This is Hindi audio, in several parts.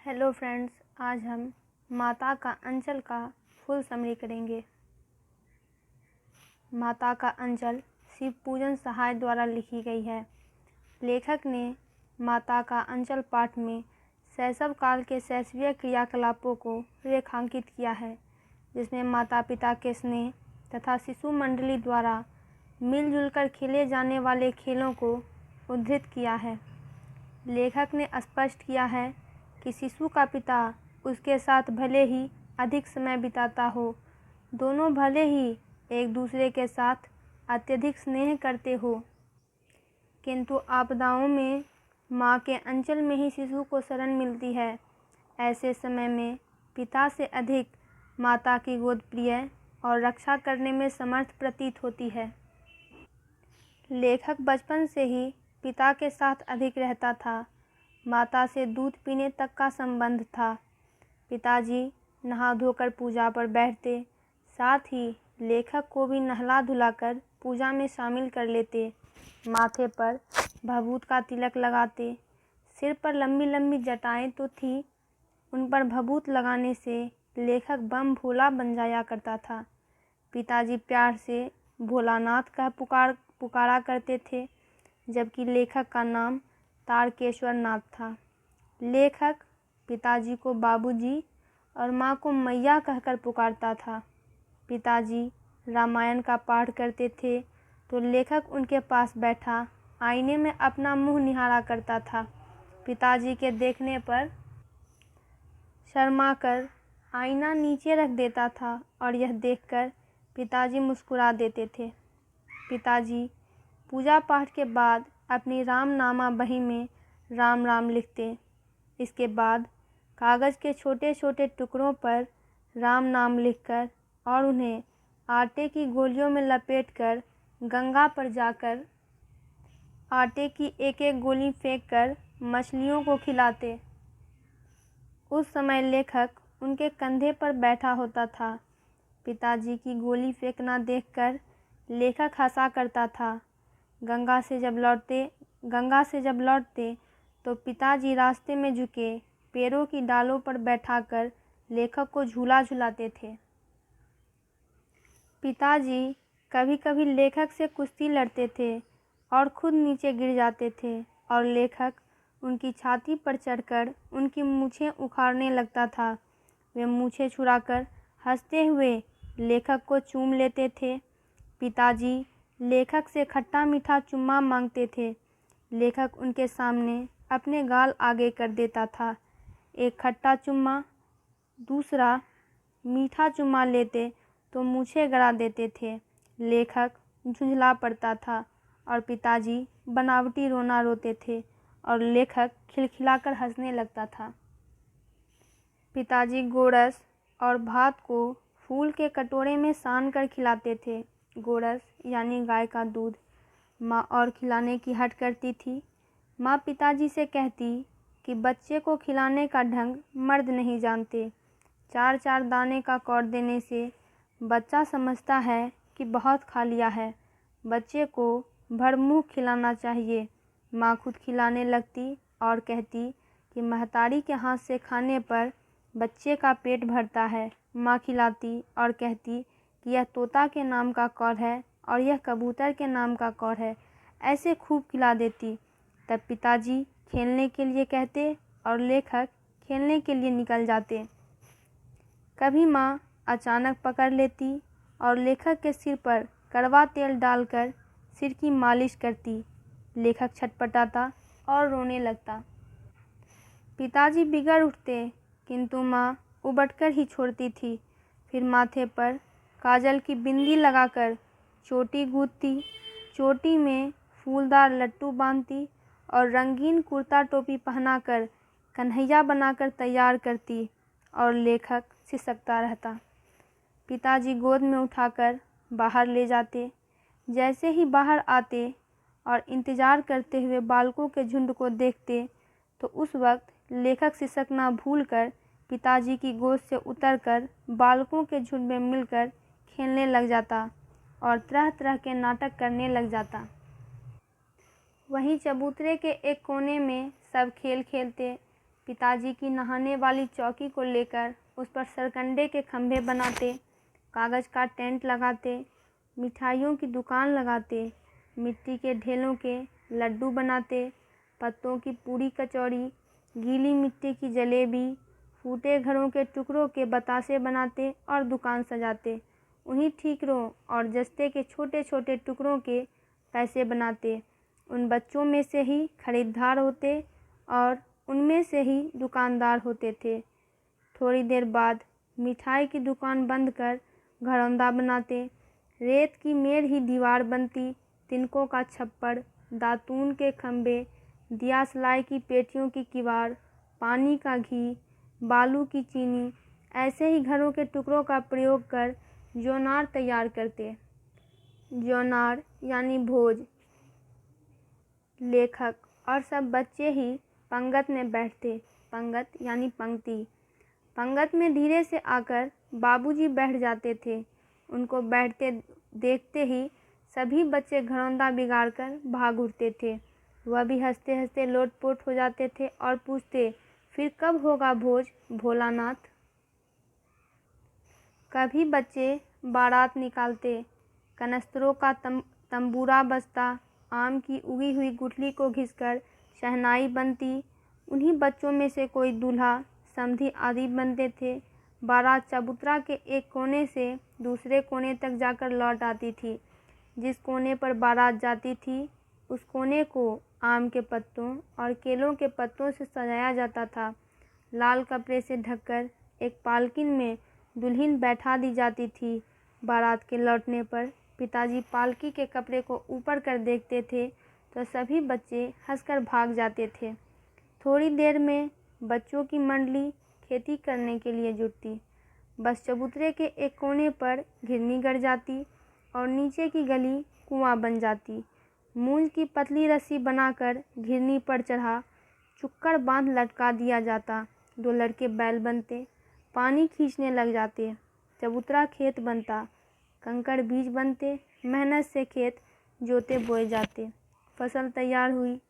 हेलो फ्रेंड्स, आज हम माता का अंचल का फुल समरी करेंगे। माता का अंचल शिव पूजन सहाय द्वारा लिखी गई है। लेखक ने माता का अंचल पाठ में शैशव काल के शैशवीय क्रियाकलापों को रेखांकित किया है, जिसमें माता पिता के स्नेह तथा शिशु मंडली द्वारा मिलजुल कर खेले जाने वाले खेलों को उद्धृत किया है। लेखक ने स्पष्ट किया है कि शिशु का पिता उसके साथ भले ही अधिक समय बिताता हो, दोनों भले ही एक दूसरे के साथ अत्यधिक स्नेह करते हो, किंतु आपदाओं में माँ के अंचल में ही शिशु को शरण मिलती है। ऐसे समय में पिता से अधिक माता की गोद प्रिय और रक्षा करने में समर्थ प्रतीत होती है। लेखक बचपन से ही पिता के साथ अधिक रहता था। माता से दूध पीने तक का संबंध था। पिताजी नहा धोकर पूजा पर बैठते, साथ ही लेखक को भी नहला धुलाकर पूजा में शामिल कर लेते। माथे पर भभूत का तिलक लगाते। सिर पर लंबी लंबी जटाएं तो थी, उन पर भभूत लगाने से लेखक बम भोला बन जाया करता था। पिताजी प्यार से भोलानाथ कह पुकारा करते थे, जबकि लेखक का नाम तारकेश्वर नाथ था। लेखक पिताजी को बाबूजी और माँ को मैया कहकर पुकारता था। पिताजी रामायण का पाठ करते थे तो लेखक उनके पास बैठा आईने में अपना मुंह निहारा करता था। पिताजी के देखने पर शर्माकर आईना नीचे रख देता था और यह देखकर पिताजी मुस्कुरा देते थे। पिताजी पूजा पाठ के बाद अपनी रामनामा बही में राम राम लिखते। इसके बाद कागज़ के छोटे छोटे टुकड़ों पर राम नाम लिखकर और उन्हें आटे की गोलियों में लपेटकर गंगा पर जाकर आटे की एक एक गोली फेंककर मछलियों को खिलाते। उस समय लेखक उनके कंधे पर बैठा होता था। पिताजी की गोली फेंकना देखकर लेखक हंसा करता था। गंगा से जब लौटते तो पिताजी रास्ते में झुके पेड़ों की डालों पर बैठाकर लेखक को झूला झुलाते थे। पिताजी कभी कभी लेखक से कुश्ती लड़ते थे और खुद नीचे गिर जाते थे और लेखक उनकी छाती पर चढ़कर उनकी मूछें उखाड़ने लगता था। वे मूछें छुड़ाकर हंसते हुए लेखक को चूम लेते थे। पिताजी लेखक से खट्टा मीठा चुम्मा मांगते थे। लेखक उनके सामने अपने गाल आगे कर देता था। एक खट्टा चुम्मा, दूसरा मीठा चुम्मा लेते तो मूछें गड़ा देते थे। लेखक झुंझला पड़ता था और पिताजी बनावटी रोना रोते थे और लेखक खिलखिलाकर हंसने लगता था। पिताजी गोरस और भात को फूल के कटोरे में सान कर खिलाते थे। गोरस यानी गाय का दूध। माँ और खिलाने की हट करती थी। माँ पिताजी से कहती कि बच्चे को खिलाने का ढंग मर्द नहीं जानते। 4-4 दाने का कौर देने से बच्चा समझता है कि बहुत खा लिया है। बच्चे को भरमुँह खिलाना चाहिए। माँ खुद खिलाने लगती और कहती कि महतारी के हाथ से खाने पर बच्चे का पेट भरता है। माँ खिलाती और कहती कि यह तोता के नाम का कौर है और यह कबूतर के नाम का कौर है। ऐसे खूब खिला देती। तब पिताजी खेलने के लिए कहते और लेखक खेलने के लिए निकल जाते। कभी माँ अचानक पकड़ लेती और लेखक के सिर पर कड़वा तेल डालकर सिर की मालिश करती। लेखक छटपटाता और रोने लगता। पिताजी बिगड़ उठते, किंतु माँ उबटकर ही छोड़ती थी। फिर माथे पर काजल की बिंदी लगाकर चोटी गूंथती, चोटी में फूलदार लट्टू बांधती और रंगीन कुर्ता टोपी पहनाकर कन्हैया बनाकर तैयार करती और लेखक सिसकता रहता। पिताजी गोद में उठाकर बाहर ले जाते। जैसे ही बाहर आते और इंतज़ार करते हुए बालकों के झुंड को देखते तो उस वक्त लेखक सिसकना भूलकर पिताजी की गोद से उतरकर बालकों के झुंड में मिलकर खेलने लग जाता और तरह तरह के नाटक करने लग जाता। वहीं चबूतरे के एक कोने में सब खेल खेलते। पिताजी की नहाने वाली चौकी को लेकर उस पर सरकंडे के खंभे बनाते, कागज़ का टेंट लगाते, मिठाइयों की दुकान लगाते, मिट्टी के ढेलों के लड्डू बनाते, पत्तों की पूड़ी कचौड़ी, गीली मिट्टी की जलेबी, फूटे घरों के टुकड़ों के बतासे बनाते और दुकान सजाते। उन्हीं ठीकरों और जस्ते के छोटे छोटे टुकड़ों के पैसे बनाते। उन बच्चों में से ही खरीदार होते और उनमें से ही दुकानदार होते थे। थोड़ी देर बाद मिठाई की दुकान बंद कर घरौंदा बनाते। रेत की मेड़ ही दीवार बनती, तिनकों का छप्पड़, दातून के खंभे, दिया सलाई की पेटियों की किवाड़, पानी का घी, बालू की चीनी, ऐसे ही घरों के टुकड़ों का प्रयोग कर जोनार तैयार करते। जोनार यानी भोज। लेखक और सब बच्चे ही पंगत में बैठते। पंगत यानी पंक्ति। पंगत में धीरे से आकर बाबूजी बैठ जाते थे। उनको बैठते देखते ही सभी बच्चे घरौंदा बिगाड़कर भाग उठते थे। वह भी हंसते हंसते लोटपोट हो जाते थे और पूछते, फिर कब होगा भोज भोलानाथ? कभी बच्चे बारात निकालते। कनस्तरों का तंबूरा बजता, आम की उगी हुई गुठली को घिसकर शहनाई बनती। उन्हीं बच्चों में से कोई दूल्हा, समधी आदि बनते थे। बारात चबूतरा के एक कोने से दूसरे कोने तक जाकर लौट आती थी। जिस कोने पर बारात जाती थी उस कोने को आम के पत्तों और केलों के पत्तों से सजाया जाता था। लाल कपड़े से ढककर एक पालकिन में दुल्हन बैठा दी जाती थी। बारात के लौटने पर पिताजी पालकी के कपड़े को ऊपर कर देखते थे तो सभी बच्चे हंसकर भाग जाते थे। थोड़ी देर में बच्चों की मंडली खेती करने के लिए जुटती। बस चबूतरे के एक कोने पर घिरनी गड़ जाती और नीचे की गली कुआं बन जाती। मूंज की पतली रस्सी बनाकर घिरनी पर चढ़ा चुक्कड़ बांध लटका दिया जाता। 2 लड़के बैल बनते, पानी खींचने लग जाते। चबूतरा खेत बनता, कंकड़ बीज बनते, मेहनत से खेत जोते बोए जाते। फसल तैयार हुई,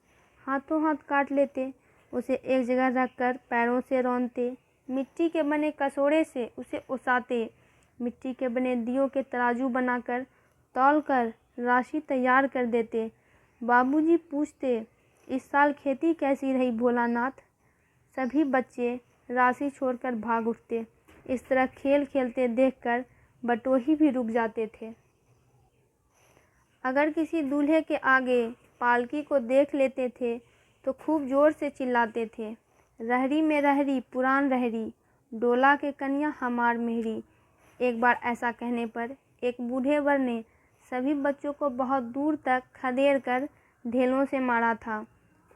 हाथों हाथ काट लेते, उसे एक जगह रखकर पैरों से रौंदते। मिट्टी के बने कसोड़े से उसे ओसाते। मिट्टी के बने दियों के तराजू बनाकर तौलकर राशि तैयार कर देते। बाबूजी पूछते, इस साल खेती कैसी रही भोलानाथ? सभी बच्चे राशि छोड़कर भाग उठते। इस तरह खेल खेलते देखकर बटोही भी रुक जाते थे। अगर किसी दूल्हे के आगे पालकी को देख लेते थे तो खूब जोर से चिल्लाते थे, रहरी में रहरी पुरान रहरी, डोला के कन्या हमार मेहरी। एक बार ऐसा कहने पर एक बूढ़े वर ने सभी बच्चों को बहुत दूर तक खदेड़ कर ढेलों से मारा था।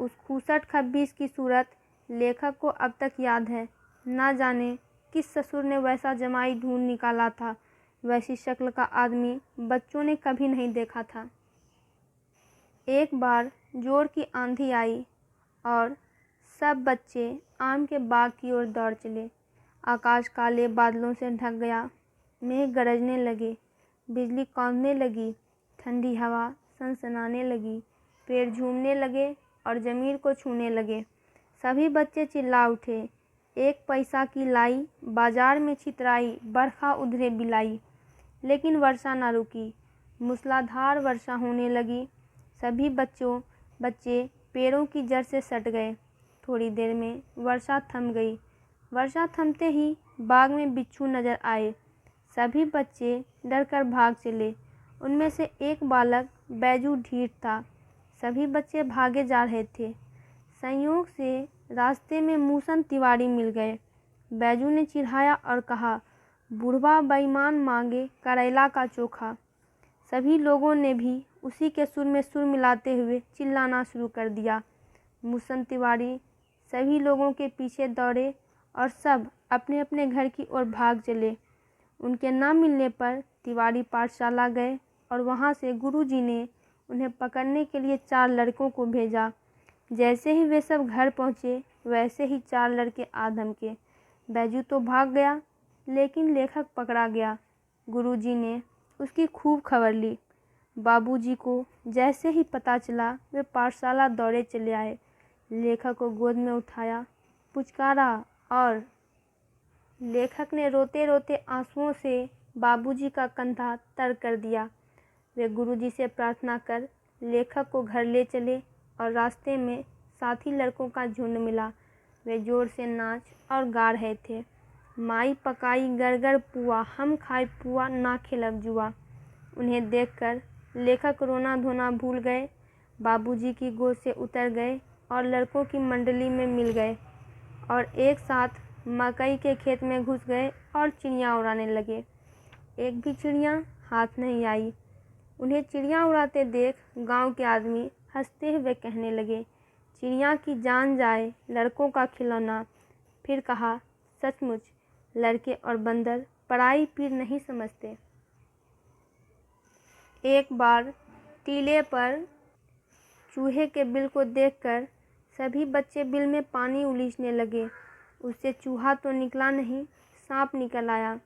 उस खूसट खब्बीस की सूरत लेखक को अब तक याद है। ना जाने किस ससुर ने वैसा जमाई ढूंढ निकाला था। वैसी शक्ल का आदमी बच्चों ने कभी नहीं देखा था। एक बार जोर की आंधी आई और सब बच्चे आम के बाग की ओर दौड़ चले। आकाश काले बादलों से ढक गया। मेघ गरजने लगे, बिजली कौंधने लगी, ठंडी हवा सनसनाने लगी, पेड़ झूमने लगे और ज़मीन को छूने लगे। सभी बच्चे चिल्ला उठे, 1 पैसा की लाई, बाजार में छितराई, बरखा उधरे बिलाई। लेकिन वर्षा न रुकी, मूसलाधार वर्षा होने लगी। सभी बच्चे पेड़ों की जड़ से सट गए। थोड़ी देर में वर्षा थम गई। वर्षा थमते ही बाग में बिच्छू नजर आए। सभी बच्चे डरकर भाग चले। उनमें से एक बालक बैजू ढीठ था। सभी बच्चे भागे जा रहे थे। संयोग से रास्ते में मूसन तिवारी मिल गए। बैजू ने चिढ़ाया और कहा, बुढ़वा बेईमान मांगे करेला का चोखा। सभी लोगों ने भी उसी के सुर में सुर मिलाते हुए चिल्लाना शुरू कर दिया। मूसन तिवारी सभी लोगों के पीछे दौड़े और सब अपने अपने घर की ओर भाग चले। उनके न मिलने पर तिवारी पाठशाला गए और वहां से गुरुजी ने उन्हें पकड़ने के लिए 4 लड़कों को भेजा। जैसे ही वे सब घर पहुंचे वैसे ही 4 लड़के आ धमके। बैजू तो भाग गया, लेकिन लेखक पकड़ा गया। गुरुजी ने उसकी खूब खबर ली। बाबूजी को जैसे ही पता चला वे पाठशाला दौड़े चले आए। लेखक को गोद में उठाया, पुचकारा और लेखक ने रोते रोते आंसुओं से बाबूजी का कंधा तर कर दिया। वे गुरुजी से प्रार्थना कर लेखक को घर ले चले और रास्ते में साथी लड़कों का झुंड मिला। वे जोर से नाच और गा रहे थे, माई पकाई गरगर पुआ, हम खाए पुआ ना खेलब जुआ। उन्हें देखकर लेखक रोना धोना भूल गए, बाबूजी की गोद से उतर गए और लड़कों की मंडली में मिल गए और एक साथ मकई के खेत में घुस गए और चिड़िया उड़ाने लगे। एक भी चिड़िया हाथ नहीं आई। उन्हें चिड़िया उड़ाते देख गांव के आदमी हंसते हुए कहने लगे, चिड़िया की जान जाए लड़कों का खिलौना। फिर कहा, सचमुच लड़के और बंदर पराई पीर नहीं समझते। एक बार टीले पर चूहे के बिल को देखकर सभी बच्चे बिल में पानी उलीचने लगे। उससे चूहा तो निकला नहीं, सांप निकल आया।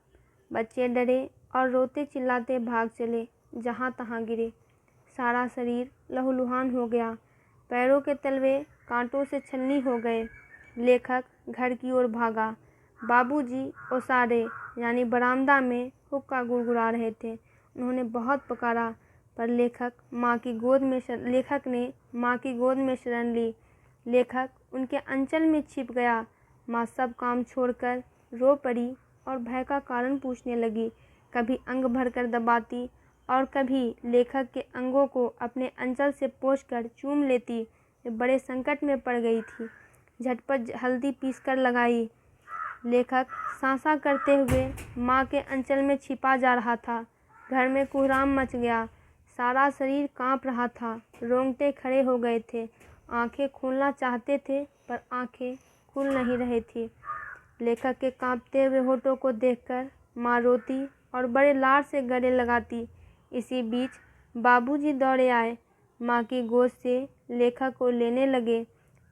बच्चे डरे और रोते चिल्लाते भाग चले, जहाँ तहाँ गिरे। सारा शरीर लहूलुहान हो गया, पैरों के तलवे कांटों से छलनी हो गए। लेखक घर की ओर भागा। बाबूजी ओसारे यानी बरामदा में हुक्का गुड़गुड़ा रहे थे। उन्होंने बहुत पुकारा, पर लेखक ने माँ की गोद में शरण ली। लेखक उनके अंचल में छिप गया। माँ सब काम छोड़कर रो पड़ी और भय का कारण पूछने लगी। कभी अंग भरकर दबाती और कभी लेखक के अंगों को अपने अंचल से पोंछकर चूम लेती। वे बड़े संकट में पड़ गई थी। झटपट हल्दी पीसकर लगाई। लेखक सांसा करते हुए माँ के अंचल में छिपा जा रहा था। घर में कोहराम मच गया। सारा शरीर कांप रहा था, रोंगटे खड़े हो गए थे। आंखें खोलना चाहते थे पर आंखें खुल नहीं रही थी। लेखक के कांपते हुए होठों को देखकर माँ रोती और बड़े लाड से गले लगाती। इसी बीच बाबूजी दौड़े आए, माँ की गोद से लेखक को लेने लगे,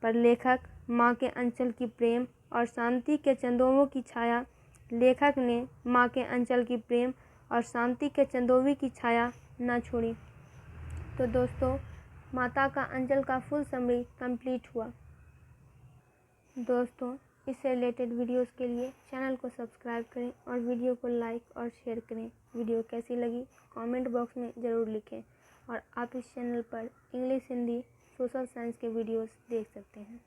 पर लेखक माँ के अंचल की प्रेम और शांति के चंदोवों की छाया लेखक ने माँ के अंचल की प्रेम और शांति के चंदोवी की छाया न छोड़ी। तो दोस्तों, माता का अंचल का फुल समरी कंप्लीट हुआ। दोस्तों, इससे रिलेटेड वीडियोस के लिए चैनल को सब्सक्राइब करें और वीडियो को लाइक और शेयर करें। वीडियो कैसी लगी कमेंट बॉक्स में ज़रूर लिखें और आप इस चैनल पर इंग्लिश, हिंदी, सोशल साइंस के वीडियोस देख सकते हैं।